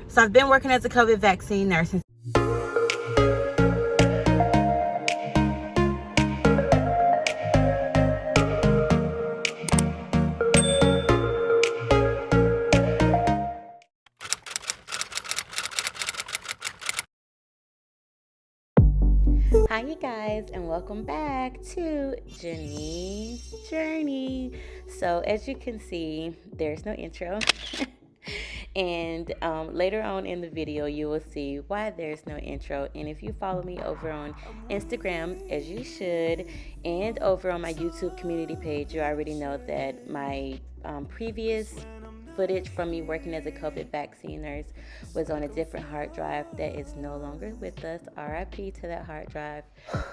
So I've been working as a COVID vaccine nurse. Hi you guys, and welcome back to Jenean's Journey. So as you can see, there's no intro. And later on in the video, you will see why there's no intro. And if you follow me over on Instagram, as you should, and over on my YouTube community page, you already know that my previous footage from me working as a COVID vaccine nurse was on a different hard drive that is no longer with us. RIP to that hard drive.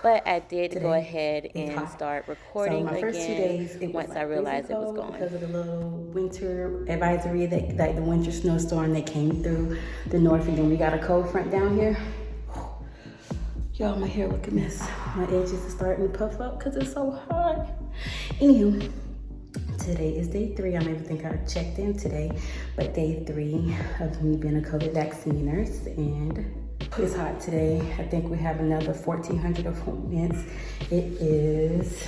But I did go ahead and start recording again once I realized it was gone. Because of the little winter advisory, like the winter snowstorm that came through the north, and then we got a cold front down here. Y'all, my hair look a mess. My edges are starting to puff up because it's so hot. Anywho, today is day 3. I don't even think I checked in today, but day 3 of me being a COVID vaccine nurse, and it's hot today. I think we have another 1,400 appointments. It is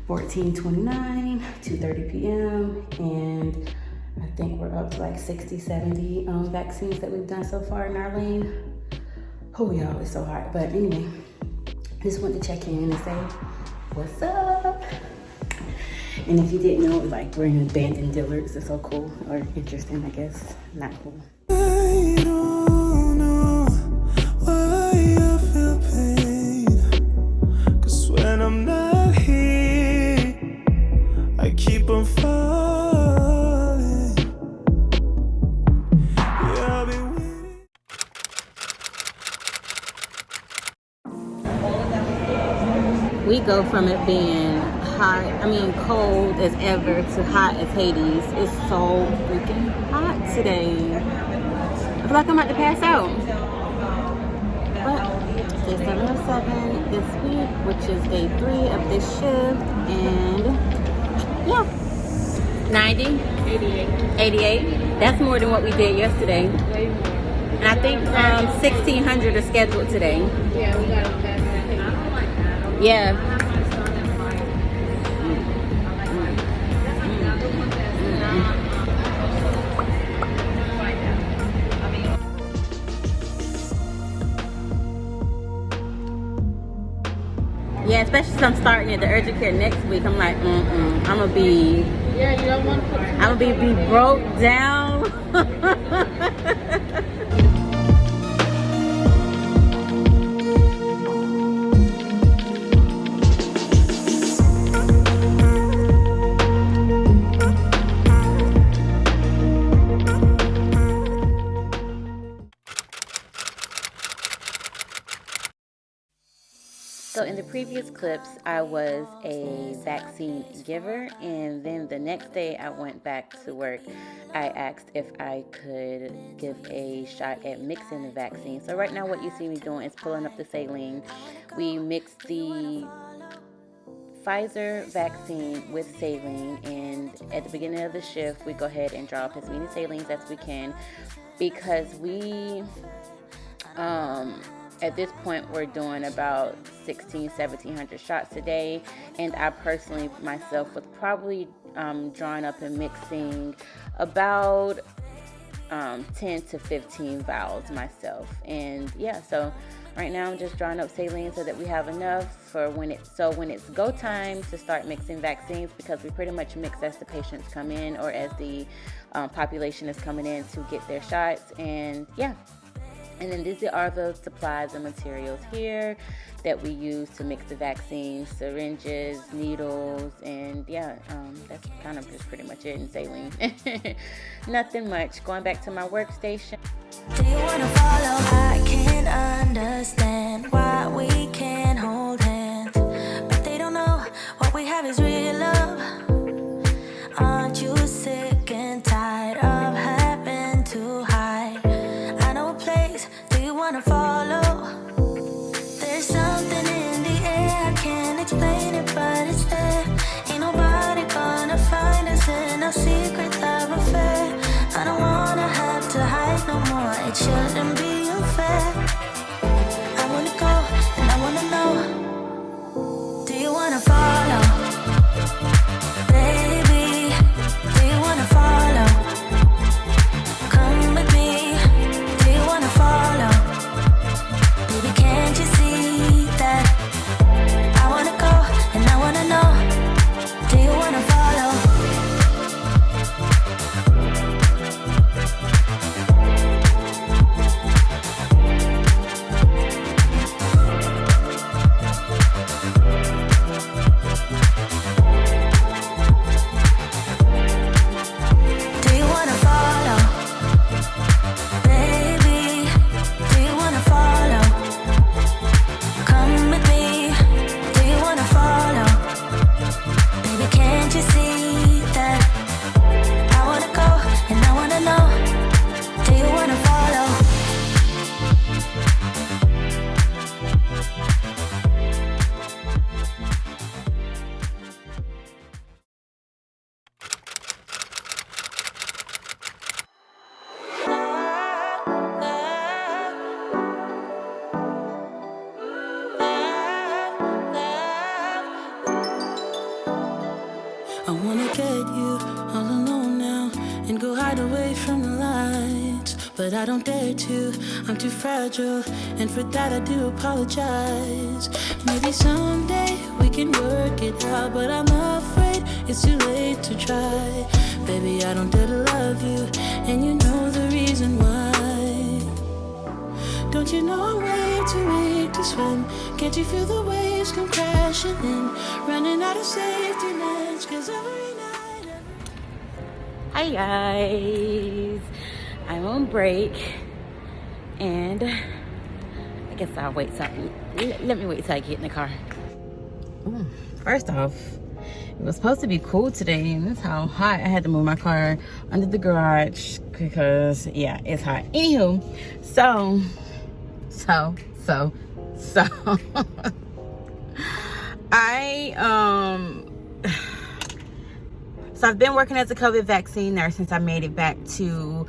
14:29, 2:30 p.m., and I think we're up to like 60, 70 vaccines that we've done so far in our lane. Oh, y'all, it's so hot. But anyway, just wanted to check in and say, what's up? And if you didn't know, like, we're in abandoned Dillards. It's so cool, or interesting, I guess. Not cool. I don't know why I feel pain, 'cause when I'm not here, I keep on falling. Yeah, I'll be waiting. We go from it being cold as ever to hot as Hades. It's so freaking hot today. I feel like I'm about to pass out. But it's day 707 this week, which is day 3 of this shift, and yeah, 90, 88. That's more than what we did yesterday. Way more. And I think 1,600 are scheduled today. Yeah, we got that. Yeah. Yeah, especially since I'm starting at the urgent care next week. I'm like, I'm gonna be. Yeah, you don't want to put. I'm gonna be broke down. So in the previous clips, I was a vaccine giver, and then the next day I went back to work. I asked if I could give a shot at mixing the vaccine. So right now what you see me doing is pulling up the saline. We mixed the Pfizer vaccine with saline, and at the beginning of the shift, we go ahead and draw up as many salines as we can, because we at this point, we're doing about 1,700 shots a day, and I personally, myself, was probably drawing up and mixing about 10 to 15 vials myself. And yeah, so right now I'm just drawing up saline so that we have enough for when it's go time to start mixing vaccines, because we pretty much mix as the patients come in or as the population is coming in to get their shots. And yeah. And then these are the supplies and materials here that we use to mix the vaccines: syringes, needles, and yeah, that's kind of just pretty much it, and saline. Nothing much. Going back to my workstation. Do you want to follow? I can understand why we can't hold hands, but they don't know what we have is real love. Aren't you sick and tired of having to hide? I know a place. Do you want to follow? There's something in the air, I can't explain it, but it's there. Ain't nobody gonna find us in our secret love affair. I don't wanna have to to hide no more. It shouldn't be unfair. I wanna go and I wanna know. Do you wanna follow? Baby, do you wanna follow? Come with me. Do you wanna follow? Baby, can't you see that? I wanna go and I wanna know. Do you wanna follow? Do you wanna follow? Baby, do you wanna follow? Come with me. Do you wanna follow? Baby, can't you see that? I wanna go and I wanna know. Do you wanna follow? I wanna get you all alone now and go hide away from the lights. But I don't dare to, I'm too fragile, and for that I do apologize. Maybe someday we can work it out, but I'm afraid it's too late to try. Baby, I don't dare to love you, and you know the reason why. Don't you know I'm way too weak to swim? Can't you feel the waves come crashing in? Running out of safety nets, 'cause every night Hi guys, I'm on break, and I guess I'll wait till let me wait till I get in the car. Ooh, first off, it was supposed to be cool today, and that's how hot. I had to move my car under the garage because yeah, it's hot. Anywho, so So I've been working as a COVID vaccine nurse since I made it back to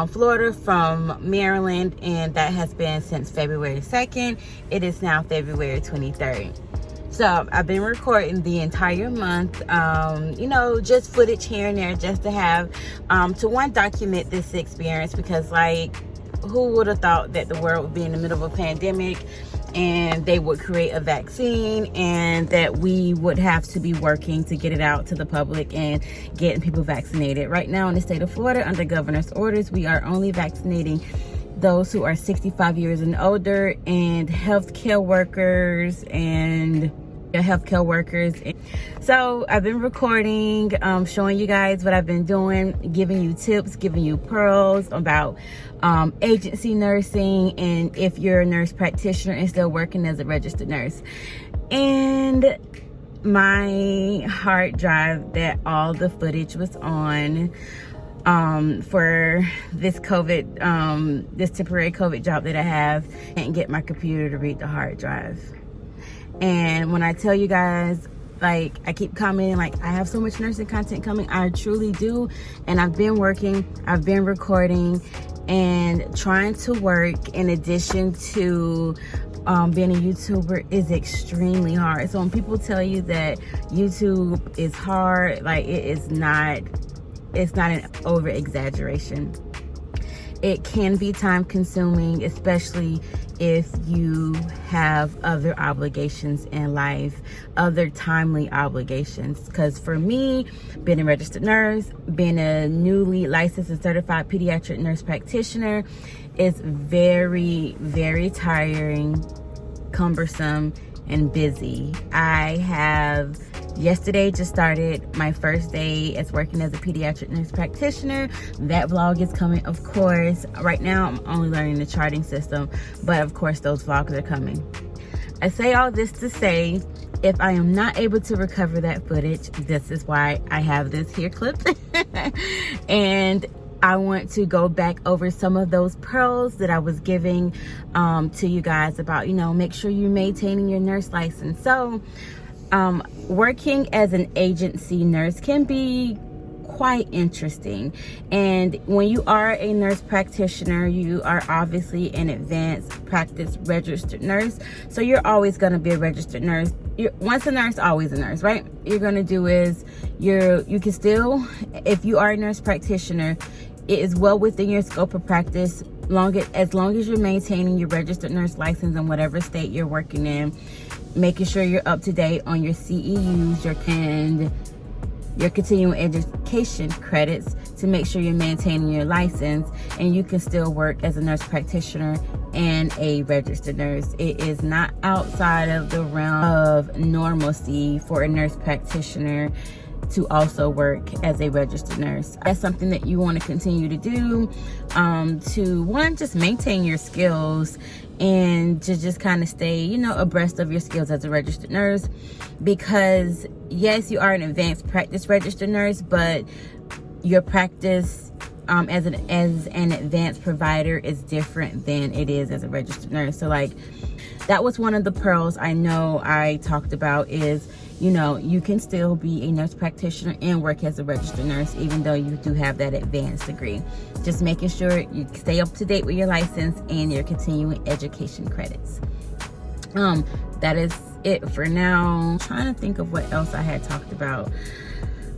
Florida from Maryland, and that has been since February 2nd. It is now February 23rd. So I've been recording the entire month, you know, just footage here and there just to have, to document this experience, because like, who would have thought that the world would be in the middle of a pandemic and they would create a vaccine, and that we would have to be working to get it out to the public and getting people vaccinated. Right now in the state of Florida, under governor's orders, we are only vaccinating those who are 65 years and older, and healthcare workers and So I've been recording, showing you guys what I've been doing, giving you tips, giving you pearls about agency nursing, and if you're a nurse practitioner and still working as a registered nurse. And my hard drive that all the footage was on for this COVID, this temporary COVID job that I have, and get my computer to read the hard drive. And when I tell you guys, like, I keep commenting, like, I have so much nursing content coming. I truly do. And I've been working, I've been recording, and trying to work in addition to being a YouTuber is extremely hard. So when people tell you that YouTube is hard, like, it's not an over exaggeration. It can be time consuming, especially if you have other obligations in life, other timely obligations. Because for me, being a registered nurse, being a newly licensed and certified pediatric nurse practitioner is very, very tiring, cumbersome, and busy. Yesterday just started my first day as working as a pediatric nurse practitioner. That vlog is coming, of course. Right now, I'm only learning the charting system, but of course, those vlogs are coming. I say all this to say, if I am not able to recover that footage, this is why I have this here clip. And I want to go back over some of those pearls that I was giving to you guys about, you know, make sure you're maintaining your nurse license. So, working as an agency nurse can be quite interesting. And when you are a nurse practitioner, you are obviously an advanced practice registered nurse. So you're always going to be a registered nurse. Once a nurse, always a nurse, right? You're going to do is you can still, if you are a nurse practitioner, it is well within your scope of practice as long as you're maintaining your registered nurse license in whatever state you're working in, making sure you're up to date on your CEUs, your continuing education credits to make sure you're maintaining your license, and you can still work as a nurse practitioner and a registered nurse. It is not outside of the realm of normalcy for a nurse practitioner to also work as a registered nurse. That's something that you want to continue to do, to one, just maintain your skills and to just kind of stay, you know, abreast of your skills as a registered nurse. Because yes, you are an advanced practice registered nurse, but your practice as an advanced provider is different than it is as a registered nurse. So like, that was one of the pearls I know I talked about is, you know, you can still be a nurse practitioner and work as a registered nurse, even though you do have that advanced degree. Just making sure you stay up to date with your license and your continuing education credits. That is it for now. I'm trying to think of what else I had talked about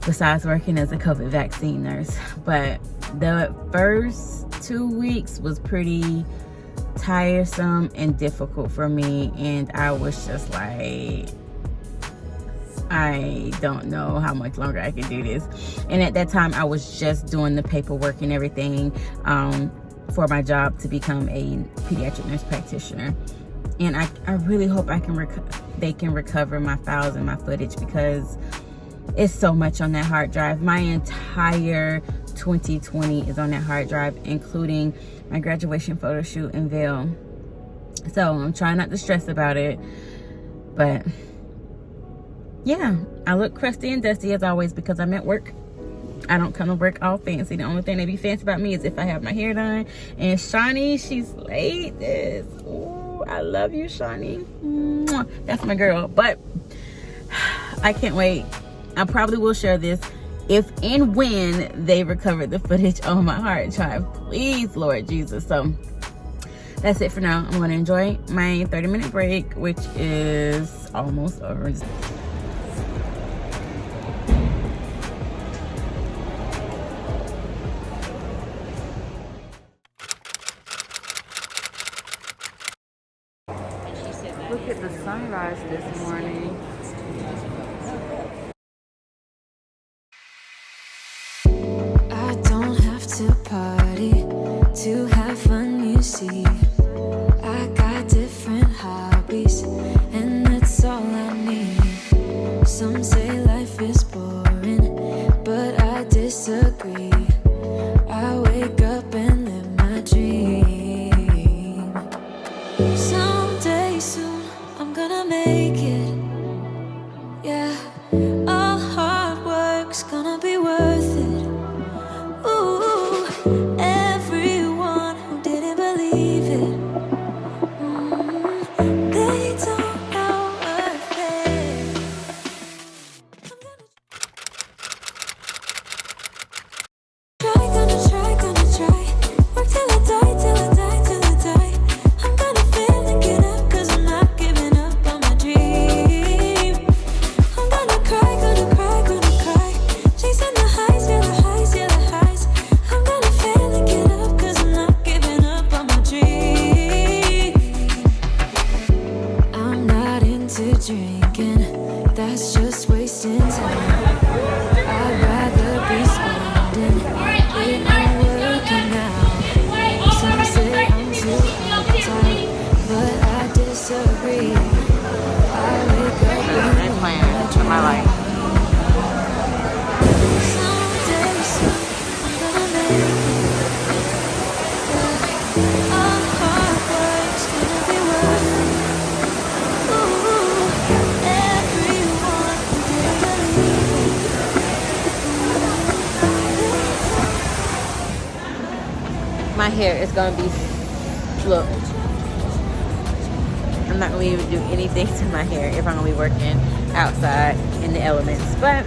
besides working as a COVID vaccine nurse. But the first 2 weeks was pretty tiresome and difficult for me, and I was just like, I don't know how much longer I can do this. And at that time I was just doing the paperwork and everything for my job to become a pediatric nurse practitioner. And I really hope they can recover my files and my footage, because it's so much on that hard drive. My entire 2020 is on that hard drive, including my graduation photo shoot and veil. So I'm trying not to stress about it, but yeah, I look crusty and dusty as always because I'm at work. I don't come to work all fancy. The only thing they be fancy about me is if I have my hair done. And Shawnee, she's laid this. Ooh, I love you, Shawnee. Mwah. That's my girl. But I can't wait. I probably will share this if and when they recover the footage on my hard drive. Please, Lord Jesus. So that's it for now. I'm going to enjoy my 30-minute break, which is almost over. Look at the sunrise this morning. I don't have to party to have fun, you see. I got different hobbies, and that's all I need. Some say life is boring, but I disagree. I wake up and live my dream. Someday soon I'm gonna make it. Yeah, all hard work's gonna be worth it. Ooh, everyone who didn't believe it, they don't know worth it. Gonna try. Work till I die, till I die, till I die. I'm gonna fail and get up, 'cause I'm not giving up on my dream. I'm gonna cry. Chasing the highs, yeah, the highs, yeah, the highs. I'm gonna fail and get up, 'cause I'm not giving up on my dream. I'm not into drinking, that's just wasting time. I'd rather be spending it on working out. Some say I'm too uptight, but I disagree. I wake up And plan for my life. someday soon I'm gonna make it. All hard work's gonna be worth it. Ooh, everyone who didn't believe it. My hair is gonna be, look, I'm not gonna even do anything to my hair if I'm gonna be working outside in the elements. But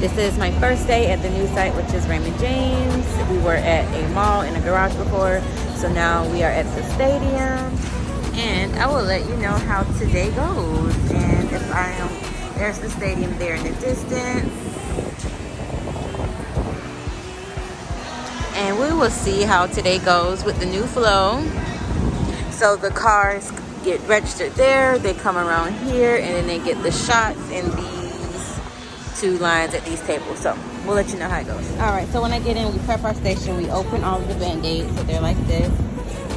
This is my first day at the new site, which is Raymond James. We were at a mall in a garage before, so now we are at the stadium. And I will let you know how today goes. And if there's the stadium there in the distance. And we will see how today goes with the new flow. So the cars get registered there, they come around here, and then they get the shots in these 2 lines at these tables. So we'll let you know how it goes. All right, so when I get in, we prep our station. We open all of the Band-Aids, so they're like this.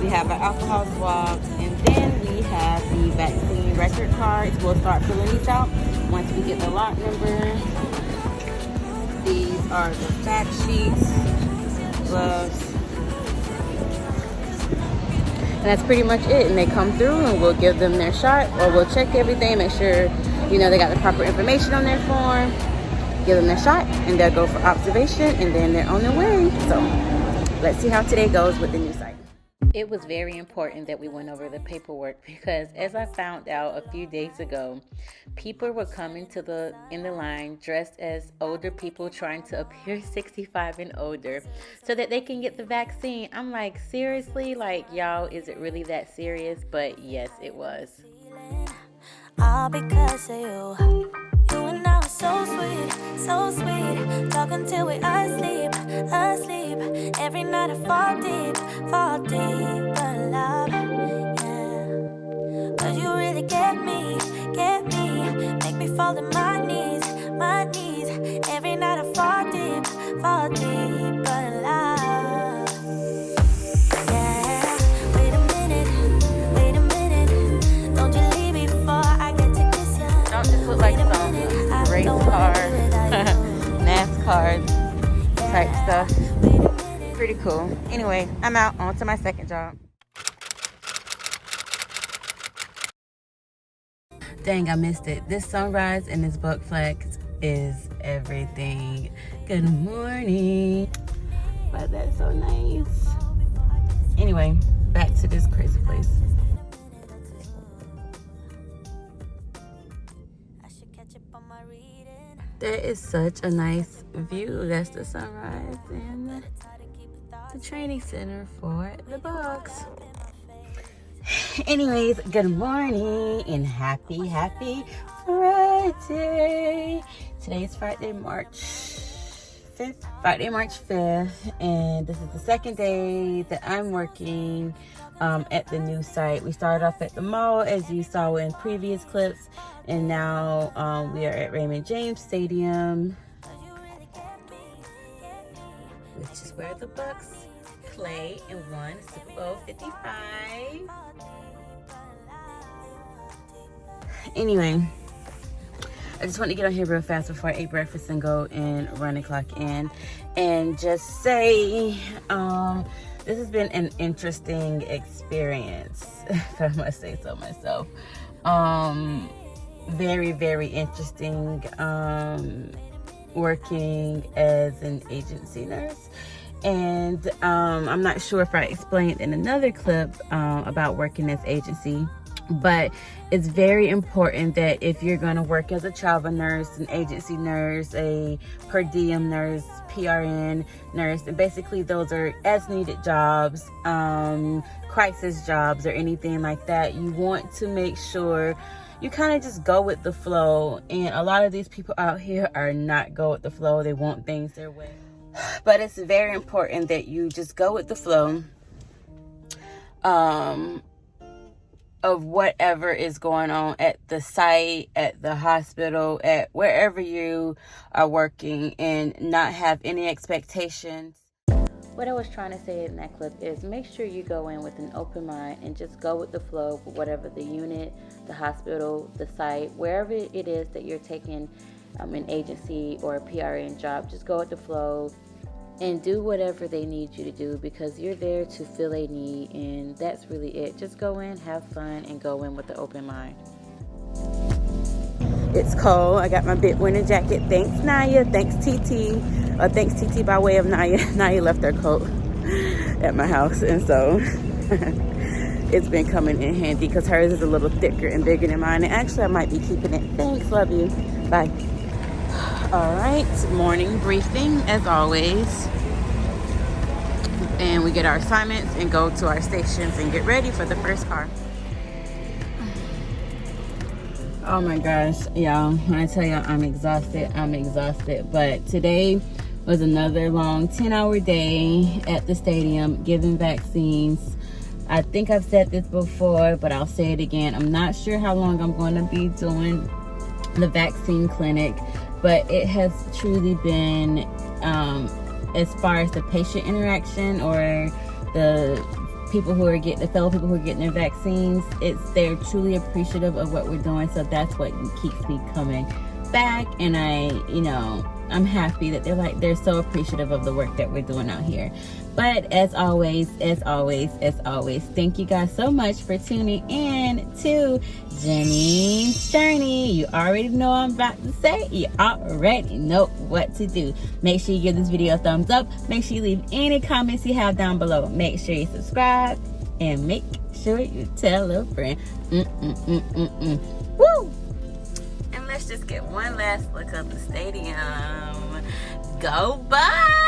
We have our alcohol swabs, and then we have the vaccine record cards. We'll start filling these out once we get the lot number. These are the fact sheets, gloves. And that's pretty much it. And they come through and we'll give them their shot, or we'll check everything, make sure, you know, they got the proper information on their form, give them their shot, and they'll go for observation, and then they're on their way. So let's see how today goes with the new site. It was very important that we went over the paperwork because, as I found out a few days ago, people were coming in the line dressed as older people trying to appear 65 and older so that they can get the vaccine. I'm like, seriously? Like, y'all, is it really that serious? But yes, it was. All because of you. You and I were so sweet, so sweet. Talking till we asleep, asleep. Every night I fall deep, but love, yeah. 'Cause you really get me, make me fall to my knees, my knees. Every night I fall deep, but love, yeah. Wait a minute, don't you leave before I get to kiss ya. Don't just look like some race car, NASCAR type stuff. Pretty cool. Anyway, I'm out. On to my second job. Dang, I missed it. This sunrise and this buck flex is everything. Good morning. But that's so nice. Anyway, back to this crazy place. That is such a nice view. That's the sunrise and the training center for the Bucks. Anyways, good morning and happy Friday. Today is Friday, March 5th, and this is the second day that I'm working at the new site. We started off at the mall, as you saw in previous clips, and now we are at Raymond James Stadium, which is where the Bucks play and won Super Bowl 55. Anyway, I just want to get on here real fast before I eat breakfast and go and run and clock in, and just say this has been an interesting experience, if I must say so myself. Very interesting working as an agency nurse. And I'm not sure if I explained in another clip about working as agency, but it's very important that if you're going to work as a travel nurse, an agency nurse, a per diem nurse, PRN nurse, and basically those are as needed jobs, crisis jobs or anything like that, you want to make sure you kind of just go with the flow. And a lot of these people out here are not go with the flow. They want things their way. But it's very important that you just go with the flow of whatever is going on at the site, at the hospital, at wherever you are working, and not have any expectations. What I was trying to say in that clip is make sure you go in with an open mind and just go with the flow for whatever the unit, the hospital, the site, wherever it is that you're taking an agency or a PRN job. Just go with the flow and do whatever they need you to do, because you're there to fill a need, and that's really it. Just go in, have fun, and go in with an open mind. It's cold. I got my big winter jacket. Thanks, Naya. Thanks, TT. Thanks, TT, by way of Naya. Naya left her coat at my house, and so it's been coming in handy because hers is a little thicker and bigger than mine. And actually, I might be keeping it. Thanks. Love you. Bye. All right, morning briefing as always. And we get our assignments and go to our stations and get ready for the first car. Oh my gosh, y'all, when I tell y'all I'm exhausted. But today was another long 10-hour day at the stadium giving vaccines. I think I've said this before, but I'll say it again. I'm not sure how long I'm going to be doing the vaccine clinic, but it has truly been, as far as the patient interaction or the people who are getting, the fellow people who are getting their vaccines, they're truly appreciative of what we're doing. So that's what keeps me coming back. And I'm happy that they're so appreciative of the work that we're doing out here. But as always, thank you guys so much for tuning in to Jenean's Journey. You already know what I'm about to say. You already know what to do. Make sure you give this video a thumbs up. Make sure you leave any comments you have down below. Make sure you subscribe and make sure you tell a friend. Woo! And let's just get one last look at the stadium. Go Bucks!